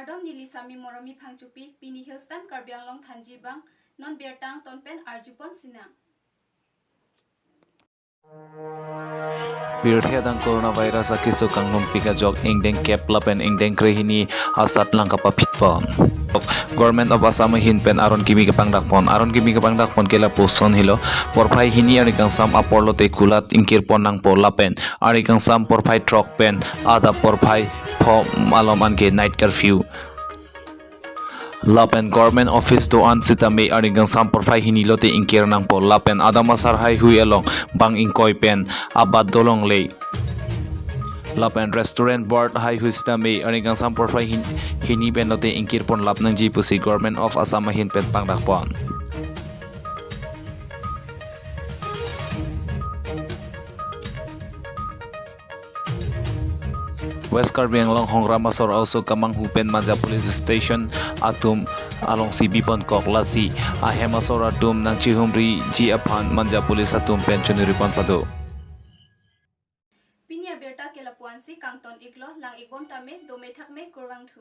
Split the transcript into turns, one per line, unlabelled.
Ardom nili sami moromi phangchupi pini hillstam karbianglong thanji bang non bertang tonpen arjupon sinang.
Pirthedang coronavirus akisu kangnum pika jok ingdeng keplapen ingdeng krehini asat langkapa pitpon. Government of Assam hinpen aron kimi kapang dakpon kela poson hilo porphai hini ari kang sam aporlo te kulat ingkirpon nang porlapen ari kang sam porphai truck pen ada porphai pho maloman ke night curfew Lapen government office to an sitame ari kang sam porphai hini lote ingkir nang por lapen ada masar hai hui along bang ingkoi pen abad dolong le Lapen restaurant board hai hustame ani kang sam porphai hini pen lote ingkir pon lap nang ji pusi government of Assam hin pen pangdak pon West Karbi Anglong Hongra Masor also kamang hupen manja police station atum along CB pon kok lasi ahemasor atum nang chihumri ji aphan manja police atum pension ripon pado
Pinia berta kelapuansi kangton iklo lang igom tame dome thakme kurwang thu.